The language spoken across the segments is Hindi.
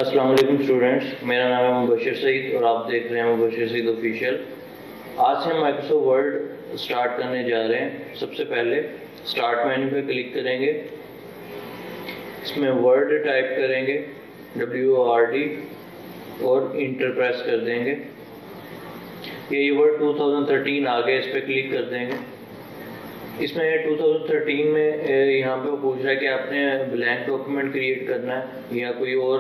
अस्सलाम वालेकुम स्टूडेंट्स, मेरा नाम है मुबशिर सईद और आप देख रहे हैं मुबशिर सईद ऑफिशियल। आज से हम माइक्रोसॉफ्ट वर्ड स्टार्ट करने जा रहे हैं। सबसे पहले स्टार्ट मेन्यू पे क्लिक करेंगे, इसमें वर्ड टाइप करेंगे WORD और इंटर प्रेस कर देंगे। ये वर्ड 2013 आ गया, इस पर क्लिक कर देंगे। इसमें 2013 में यहाँ पे पूछ रहा है कि आपने ब्लैंक डॉक्यूमेंट क्रिएट करना है या कोई और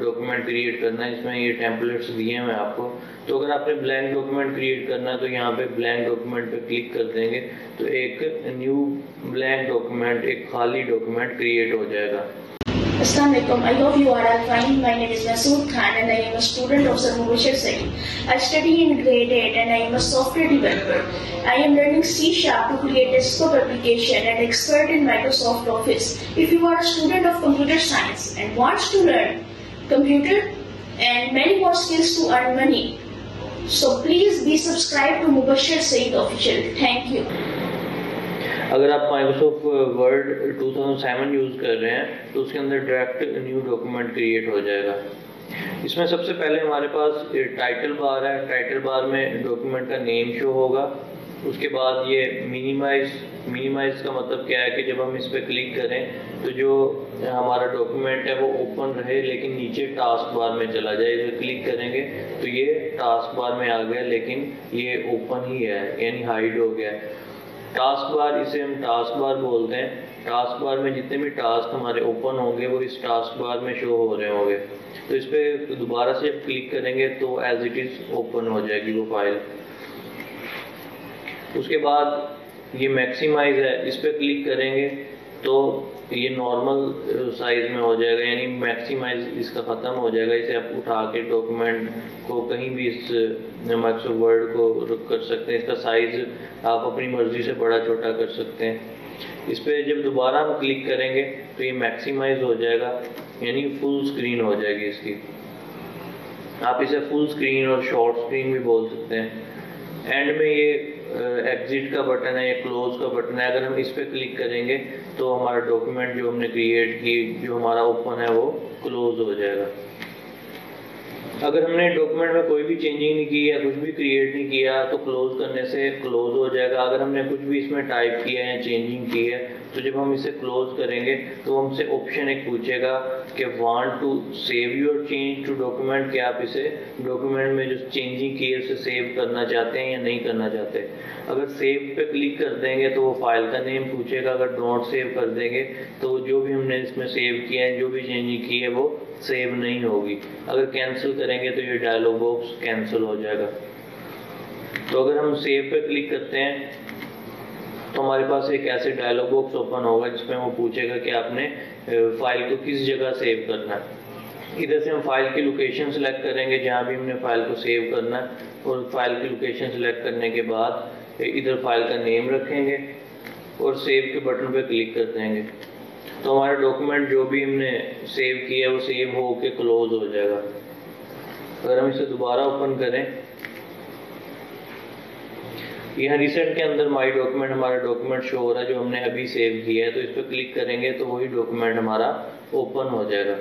डॉक्यूमेंट क्रिएट करना है। इसमें ये टेम्पलेट्स दिए हैं आपको। तो अगर आपने ब्लैंक डॉक्यूमेंट क्रिएट करना है तो यहाँ पे ब्लैंक डॉक्यूमेंट पे क्लिक कर देंगे तो एक न्यू ब्लैंक डॉक्यूमेंट, एक खाली डॉक्यूमेंट क्रिएट हो जाएगा। Assalamualaikum. I hope you are all fine. My name is Masood Khan and I am a student of Sir Mubashir Saeed. I study in grade 8 and I am a software developer. I am learning C# to create desktop application and expert in Microsoft Office. If you are a student of computer science and wants to learn computer and many more skills to earn money, so please be subscribed to Mubashir Saeed Official. Thank you. अगर आप माइक्रोसॉफ्ट वर्ड 2007 यूज़ कर रहे हैं तो उसके अंदर डायरेक्ट न्यू डॉक्यूमेंट क्रिएट हो जाएगा। इसमें सबसे पहले हमारे पास टाइटल बार है। टाइटल बार में डॉक्यूमेंट का नेम शो होगा। उसके बाद ये मिनिमाइज का मतलब क्या है कि जब हम इस पर क्लिक करें तो जो हमारा डॉक्यूमेंट है वो ओपन रहे लेकिन नीचे टास्क बार में चला जाए। इधर क्लिक करेंगे तो ये टास्क बार में आ गया लेकिन ये ओपन ही है, यानी हाइड हो गया है। टास्क बार, इसे हम टास्क बार बोलते हैं। टास्क बार में जितने भी टास्क हमारे ओपन होंगे वो इस टास्क बार में शो हो रहे होंगे। तो इस पर दोबारा से जब क्लिक करेंगे तो एज इट इज़ ओपन हो जाएगी वो फाइल। उसके बाद ये मैक्सिमाइज है, इस पर क्लिक करेंगे तो ये नॉर्मल साइज में हो जाएगा, यानी मैक्सिमाइज इसका ख़त्म हो जाएगा। इसे आप उठा के डॉक्यूमेंट को कहीं भी इस माइक्रोसॉफ्ट वर्ड को रुक कर सकते हैं। इसका साइज़ आप अपनी मर्ज़ी से बड़ा छोटा कर सकते हैं। इस पर जब दोबारा हम क्लिक करेंगे तो ये मैक्सिमाइज हो जाएगा, यानी फुल स्क्रीन हो जाएगी इसकी। आप इसे फुल स्क्रीन और शॉर्ट स्क्रीन भी बोल सकते हैं। एंड में ये एग्जिट का बटन है या क्लोज का बटन है। अगर हम इस पर क्लिक करेंगे तो हमारा डॉक्यूमेंट जो हमने क्रिएट की, जो हमारा ओपन है, वो क्लोज हो जाएगा। अगर हमने डॉक्यूमेंट में कोई भी चेंजिंग नहीं की या कुछ भी क्रिएट नहीं किया तो क्लोज करने से क्लोज हो जाएगा। अगर हमने कुछ भी इसमें टाइप किया है या चेंजिंग की है तो जब हम इसे क्लोज करेंगे तो हमसे ऑप्शन एक पूछेगा कि want to save your change to document, कि आप इसे डॉक्यूमेंट में जो चेंजिंग की है उसे सेव करना चाहते हैं या नहीं करना चाहते। अगर सेव पे क्लिक कर देंगे तो वो फाइल का नेम पूछेगा। अगर डोंट सेव कर देंगे तो जो भी हमने इसमें सेव किया है, जो भी चेंजिंग की है, वो सेव नहीं होगी। अगर कैंसिल करेंगे तो ये डायलॉग बॉक्स कैंसिल हो जाएगा। तो अगर हम सेव पे क्लिक करते हैं तो हमारे पास एक ऐसे डायलॉग बॉक्स ओपन होगा जिसमें वो पूछेगा कि आपने फाइल को किस जगह सेव करना है। इधर से हम फाइल की लोकेशन सेलेक्ट करेंगे जहाँ भी हमने फाइल को सेव करना है, और फाइल की लोकेशन सेलेक्ट करने के बाद इधर फाइल का नेम रखेंगे और सेव के बटन पे क्लिक कर देंगे तो हमारा डॉक्यूमेंट जो भी हमने सेव किया है वो सेव हो के क्लोज हो जाएगा। अगर हम इसे दोबारा ओपन करें, यहाँ रिसेंट के अंदर माई डॉक्यूमेंट हमारा डॉक्यूमेंट शो हो रहा है जो हमने अभी सेव किया है। तो इस पर क्लिक करेंगे तो वही डॉक्यूमेंट हमारा ओपन हो जाएगा।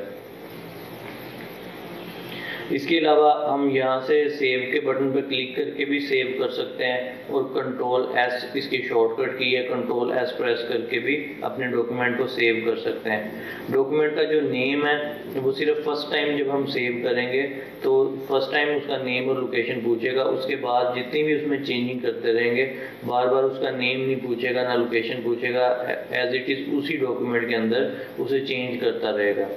इसके अलावा हम यहाँ से सेव के बटन पर क्लिक करके भी सेव कर सकते हैं और Ctrl+S इसकी शॉर्टकट की है। Ctrl+S प्रेस करके भी अपने डॉक्यूमेंट को सेव कर सकते हैं। डॉक्यूमेंट का जो नेम है वो सिर्फ फर्स्ट टाइम जब हम सेव करेंगे तो फर्स्ट टाइम उसका नेम और लोकेशन पूछेगा। उसके बाद जितनी भी उसमें चेंजिंग करते रहेंगे बार बार उसका नेम नहीं पूछेगा, ना लोकेशन पूछेगा। एज इट इज़ उसी डॉक्यूमेंट के अंदर उसे चेंज करता रहेगा।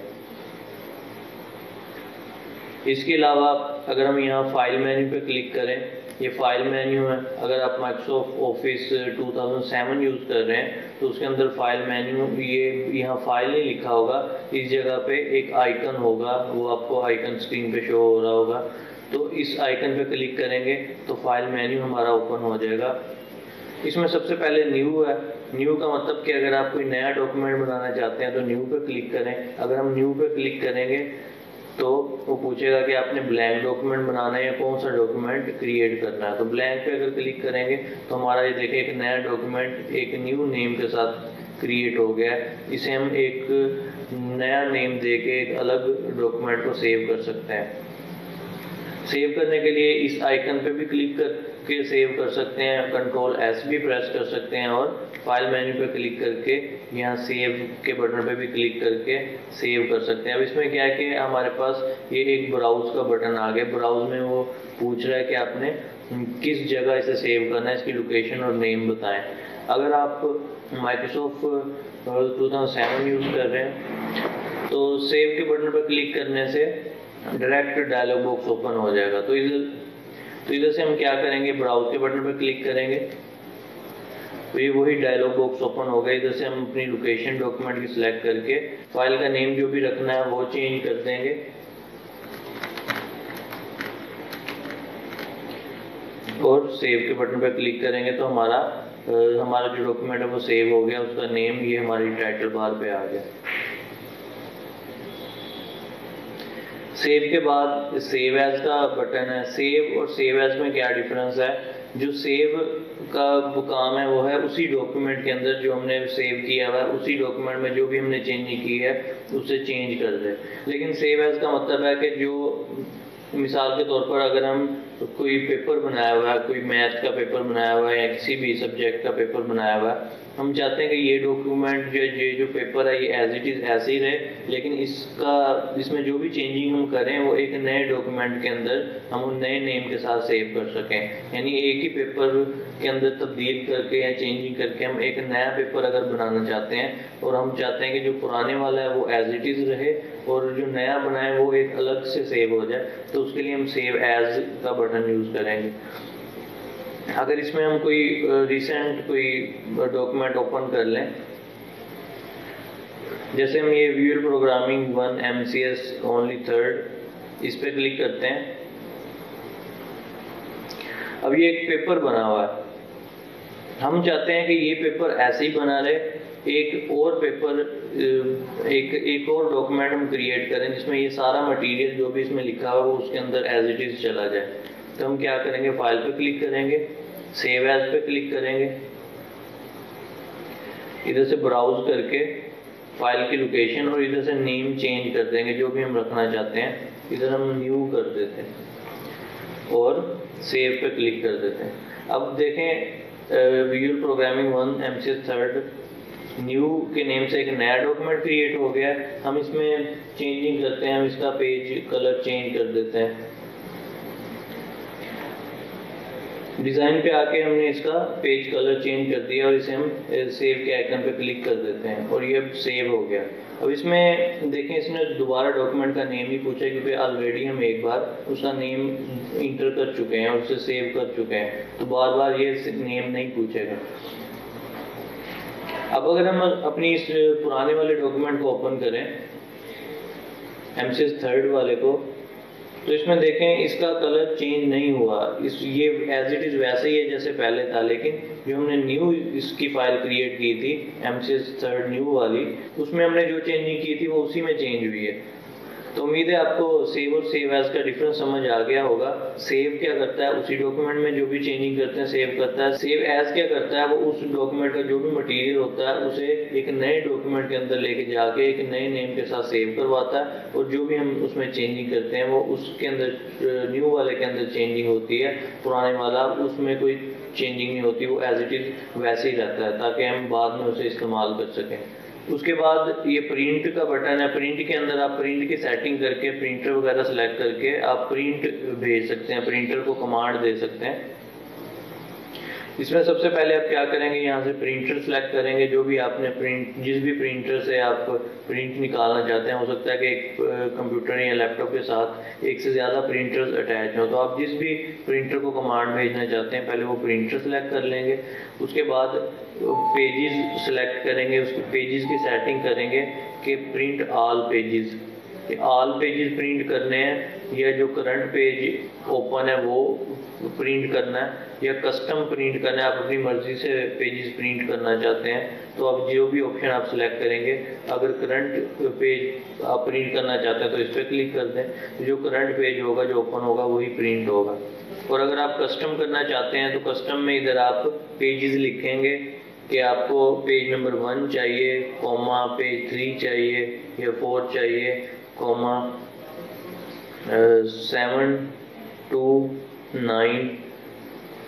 इसके अलावा अगर हम यहाँ फाइल मेन्यू पे क्लिक करें, ये फाइल मेन्यू है। अगर आप माइक्रोसॉफ्ट ऑफिस 2007 यूज़ कर रहे हैं तो उसके अंदर फाइल मेन्यू, ये यहाँ फाइल नहीं लिखा होगा, इस जगह पे एक आइकन होगा, वो आपको आइकन स्क्रीन पे शो हो रहा होगा। तो इस आइकन पे क्लिक करेंगे तो फाइल मेन्यू हमारा ओपन हो जाएगा। इसमें सबसे पहले न्यू है। न्यू का मतलब कि अगर आप कोई नया डॉक्यूमेंट बनाना चाहते हैं तो न्यू पे क्लिक करें। अगर हम न्यू पे क्लिक करेंगे तो वो पूछेगा कि आपने ब्लैंक डॉक्यूमेंट बनाना है या कौन सा डॉक्यूमेंट क्रिएट करना है। तो ब्लैंक पे अगर क्लिक करेंगे तो हमारा ये देखिए एक नया डॉक्यूमेंट एक न्यू नेम के साथ क्रिएट हो गया है। इसे हम एक नया नेम दे के एक अलग डॉक्यूमेंट को सेव कर सकते हैं। सेव करने के लिए इस आइकन पे भी क्लिक करके सेव कर सकते हैं, कंट्रोल एस भी प्रेस कर सकते हैं और फाइल मेन्यू पे क्लिक करके यहाँ सेव के बटन पे भी क्लिक करके सेव कर सकते हैं। अब इसमें क्या है कि हमारे पास ये एक ब्राउज का बटन आ गया। ब्राउज में वो पूछ रहा है कि आपने किस जगह इसे सेव करना है, इसकी लोकेशन और नेम बताएं। अगर आप माइक्रोसॉफ्ट 2007 यूज़ कर रहे हैं तो सेव के बटन पर क्लिक करने से डायरेक्ट डायलॉग बॉक्स ओपन हो जाएगा। तो इधर से हम क्या करेंगे, ब्राउज के बटन पर क्लिक करेंगे तो ये वही डायलॉग बॉक्स ओपन हो गया। इधर से हम अपनी लोकेशन डॉक्यूमेंट की सिलेक्ट करके फाइल का नेम जो भी रखना है वो चेंज कर देंगे और सेव के बटन पर क्लिक करेंगे तो हमारा जो डॉक्यूमेंट है वो सेव हो गया। उसका नेम ये हमारी टाइटल बार पे आ गया। सेव के बाद सेव एज का बटन है। सेव और सेव एज में क्या डिफरेंस है, जो सेव का काम है वो है उसी डॉक्यूमेंट के अंदर जो हमने सेव किया हुआ है उसी डॉक्यूमेंट में जो भी हमने चेंजिंग की है उसे चेंज कर दे। लेकिन सेव एज का मतलब है कि जो मिसाल के तौर पर अगर हम कोई पेपर बनाया हुआ है, कोई मैथ का पेपर बनाया हुआ है या किसी भी सब्जेक्ट का पेपर बनाया हुआ है, हम चाहते हैं कि ये डॉक्यूमेंट जो पेपर है ये एज इट इज़ ऐसे ही रहे, लेकिन इसमें जो भी चेंजिंग हम करें वो एक नए डॉक्यूमेंट के अंदर हम उन नए नेम के साथ सेव कर सकें। यानी एक ही पेपर के अंदर तब्दील करके या चेंजिंग करके हम एक नया पेपर अगर बनाना चाहते हैं और हम चाहते हैं कि जो पुराने वाला है वो एज इट इज़ रहे और जो नया बनाए वो एक अलग से सेव हो जाए, तो उसके लिए हम सेव एज का बटन यूज़ करेंगे। अगर इसमें हम कोई रिसेंट कोई डॉक्यूमेंट ओपन कर लें, जैसे हम ये visual programming 1 MCS only third इस पर क्लिक करते हैं। अब ये एक पेपर बना हुआ है, हम चाहते हैं कि ये पेपर ऐसे ही बना रहे, एक और पेपर एक और डॉक्यूमेंट हम क्रिएट करें जिसमें ये सारा मटेरियल जो भी इसमें लिखा हुआ है वो उसके अंदर एज इट इज़ चला जाए। तो हम क्या करेंगे, फाइल पे क्लिक करेंगे, सेव एज पे क्लिक करेंगे, इधर से ब्राउज करके फाइल की लोकेशन और इधर से नेम चेंज कर देंगे जो भी हम रखना चाहते हैं। इधर हम न्यू कर देते हैं और सेव पे क्लिक कर देते हैं। अब देखें visual programming 1 MCS third new के नेम से एक नया डॉक्यूमेंट क्रिएट हो गया है। हम इसमें चेंजिंग करते हैं, हम इसका पेज कलर चेंज कर देते हैं। डिज़ाइन पे आके हमने इसका पेज कलर चेंज कर दिया और इसे हम सेव के आइकन पे क्लिक कर देते हैं और ये अब सेव हो गया। अब इसमें देखें, इसने दोबारा डॉक्यूमेंट का नेम ही पूछा क्योंकि ऑलरेडी हम एक बार उसका नेम इंटर कर चुके हैं और उसे सेव कर चुके हैं, तो बार बार ये नेम नहीं पूछेगा। अब अगर हम अपनी इस पुराने वाले डॉक्यूमेंट को ओपन करें, MCS थर्ड वाले को, तो इसमें देखें इसका कलर चेंज नहीं हुआ, ये एज इट इज़ वैसे ही है जैसे पहले था, लेकिन जो हमने न्यू इसकी फाइल क्रिएट की थी MCS थर्ड न्यू वाली, उसमें हमने जो चेंजिंग की थी वो उसी में चेंज हुई है। तो उम्मीद है आपको सेव और सेव एज का डिफरेंस समझ आ गया होगा। सेव क्या करता है, उसी डॉक्यूमेंट में जो भी चेंजिंग करते हैं सेव करता है। सेव एज क्या करता है, वो उस डॉक्यूमेंट का जो भी मटेरियल होता है उसे एक नए डॉक्यूमेंट के अंदर लेके जाके एक नए नेम के साथ सेव करवाता है और जो भी हम उसमें चेंजिंग करते हैं वो उसके अंदर न्यू वाले के अंदर चेंजिंग होती है, पुराने वाला उसमें कोई चेंजिंग नहीं होती, वो एज इट इज़ वैसे ही रहता है ताकि हम बाद में उसे इस्तेमाल कर सकें। उसके बाद ये प्रिंट का बटन है। प्रिंट के अंदर आप प्रिंट की सेटिंग करके प्रिंटर वगैरह सेलेक्ट करके आप प्रिंट भेज सकते हैं, प्रिंटर को कमांड दे सकते हैं। इसमें सबसे पहले आप क्या करेंगे, यहाँ से प्रिंटर सेलेक्ट करेंगे, जो भी आपने जिस भी प्रिंटर से आप प्रिंट निकालना चाहते हैं। हो सकता है कि एक कंप्यूटर या लैपटॉप के साथ एक से ज़्यादा प्रिंटर्स अटैच हों, तो आप जिस भी प्रिंटर को कमांड भेजना चाहते हैं पहले वो प्रिंटर सेलेक्ट कर लेंगे। उसके बाद पेजेस सेलेक्ट करेंगे, उसके पेजेस की सेटिंग करेंगे कि print all pages, all pages print करने हैं या जो करंट पेज ओपन है वो प्रिंट करना है या कस्टम प्रिंट करना है, आप अपनी मर्जी से पेजेस प्रिंट करना चाहते हैं। तो अब जो भी ऑप्शन आप सिलेक्ट करेंगे, अगर करंट पेज आप प्रिंट करना चाहते हैं तो इस पर क्लिक कर दें, जो करंट पेज होगा जो ओपन होगा वही प्रिंट होगा। और अगर आप कस्टम करना चाहते हैं तो कस्टम में इधर आप पेजेस लिखेंगे कि आपको पेज नंबर 1 चाहिए, कॉमा पेज 3 चाहिए या 4 चाहिए, कॉमा 7 to 9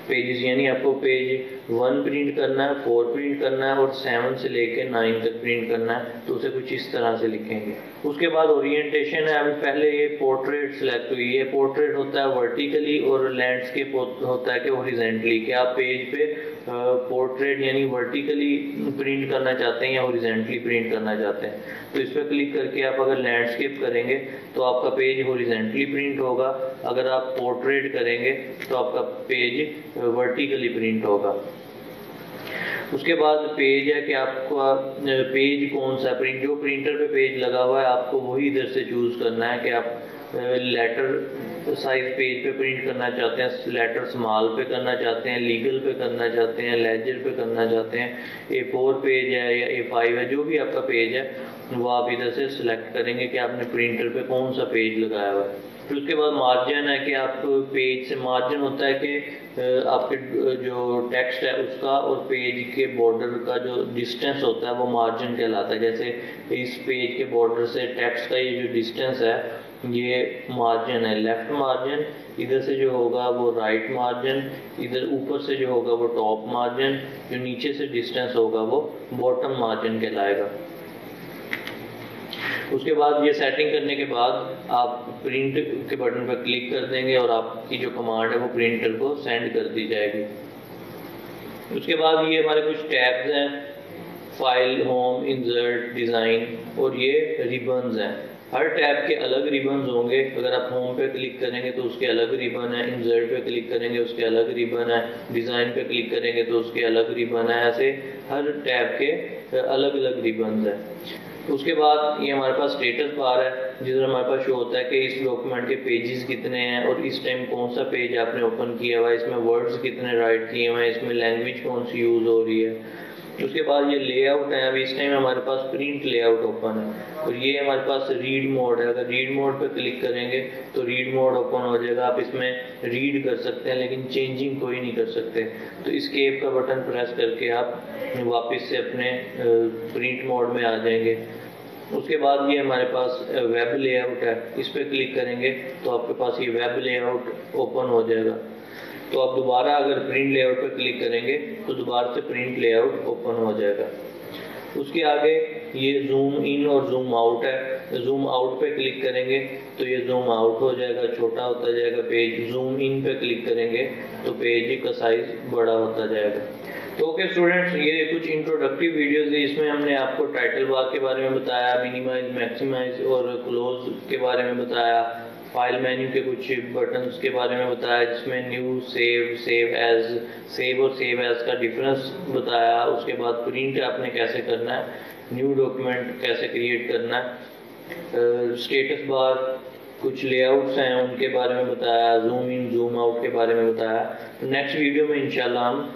पेजेस, यानी आपको पेज 1 प्रिंट करना है, 4 प्रिंट करना है और 7 से लेके 9 तक प्रिंट करना है। तो उसे कुछ इस तरह से लिखेंगे। उसके बाद ओरिएंटेशन है। अभी पहले ये पोर्ट्रेट सेलेक्ट हुई है। पोर्ट्रेट होता है वर्टिकली और लैंडस्केप होता है कि हॉरिजॉन्टली, कि आप पेज पे पोर्ट्रेट यानी वर्टिकली प्रिंट करना चाहते हैं या हॉरिजॉन्टली प्रिंट करना चाहते हैं। तो इस पर क्लिक करके आप अगर लैंडस्केप करेंगे तो आपका पेज हॉरिजॉन्टली प्रिंट होगा, अगर आप पोर्ट्रेट करेंगे तो आपका पेज वर्टिकली प्रिंट होगा। उसके बाद पेज है कि आपका पेज कौन सा प्रिंट, जो प्रिंटर पे पेज लगा हुआ है आपको वही इधर से चूज करना है कि आप लेटर साइज पेज पे प्रिंट करना चाहते हैं, लेटर स्मॉल पे करना चाहते हैं, लीगल पे करना चाहते हैं, लेजर पे करना चाहते हैं, A4 पेज है या A5 है, जो भी आपका पेज है वो आप इधर से सिलेक्ट करेंगे कि आपने प्रिंटर पे कौन सा पेज लगाया हुआ है। फिर उसके बाद मार्जिन है कि आप पेज से, मार्जिन होता है कि आपके जो टेक्स्ट है उसका और पेज के बॉर्डर का जो डिस्टेंस होता है वो मार्जिन कहलाता है। जैसे इस पेज के बॉर्डर से टेक्स्ट का ये जो डिस्टेंस है ये मार्जिन है, लेफ्ट मार्जिन, इधर से जो होगा वो राइट मार्जिन, इधर ऊपर से जो होगा वो टॉप मार्जिन, जो नीचे से डिस्टेंस होगा वो बॉटम मार्जिन कहलाएगा। उसके बाद ये सेटिंग करने के बाद आप प्रिंट के बटन पर क्लिक कर देंगे और आपकी जो कमांड है वो प्रिंटर को सेंड कर दी जाएगी। उसके बाद ये हमारे कुछ टैब्स हैं, फाइल, होम, इंसर्ट, डिज़ाइन और ये रिबन्स हैं। हर टैब के अलग रिबन्स होंगे। अगर आप होम पे क्लिक करेंगे तो उसके अलग रिबन है, इंसर्ट पे क्लिक करेंगे उसके अलग रिबन है, डिज़ाइन पे क्लिक करेंगे तो उसके अलग रिबन है। ऐसे हर टैब के अलग अलग रिबन्स हैं। उसके बाद ये हमारे पास स्टेटस बार है जिसमें हमारे पास शो होता है कि इस डॉक्यूमेंट के पेजेस कितने हैं और इस टाइम कौन सा पेज आपने ओपन किया हुआ है, इसमें वर्ड्स कितने राइट किए हुए हैं, इसमें लैंग्वेज कौन सी यूज़ हो रही है। उसके बाद ये लेआउट है। अभी इस टाइम हमारे पास प्रिंट लेआउट ओपन है और ये हमारे पास रीड मोड है। अगर रीड मोड पर क्लिक करेंगे तो रीड मोड ओपन हो जाएगा। आप इसमें रीड कर सकते हैं लेकिन चेंजिंग कोई नहीं कर सकते। तो एस्केप का बटन प्रेस करके आप वापस से अपने प्रिंट मोड में आ जाएंगे। उसके बाद ये हमारे पास वेब लेआउट है, इस पर क्लिक करेंगे तो आपके पास ये वेब लेआउट ओपन हो जाएगा। तो आप दोबारा अगर प्रिंट लेआउट पर क्लिक करेंगे तो दोबारा से प्रिंट लेआउट ओपन हो जाएगा। उसके आगे ये जूम इन और जूम आउट है। जूम आउट पे क्लिक करेंगे तो ये जूम आउट हो जाएगा, छोटा होता जाएगा पेज। जूम इन पे क्लिक करेंगे तो पेज का साइज बड़ा होता जाएगा। तो ओके स्टूडेंट्स, ये कुछ इंट्रोडक्टिव वीडियोस है। इसमें हमने आपको टाइटल बार के बारे में बताया, मिनिमाइज, मैक्सिमाइज और क्लोज के बारे में बताया, फाइल मेन्यू के कुछ बटन्स के बारे में बताया, जिसमें new, save, save as, save और सेव एज का डिफरेंस बताया। उसके बाद प्रिंट आपने कैसे करना है, न्यू डॉक्यूमेंट कैसे क्रिएट करना है, स्टेटस बार, कुछ लेआउट्स हैं उनके बारे में बताया, जूम इन जूम आउट के बारे में बताया। तो नेक्स्ट वीडियो में इंशाल्लाह हम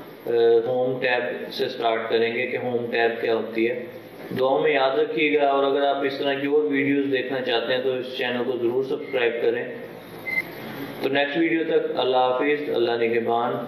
होम टैब से स्टार्ट करेंगे कि होम टैब क्या होती है। दुआ में याद रखिएगा और अगर आप इस तरह की और वीडियोस देखना चाहते हैं तो इस चैनल को ज़रूर सब्सक्राइब करें। तो नेक्स्ट वीडियो तक अल्लाह हाफिज़, अल्लाह निगहबान।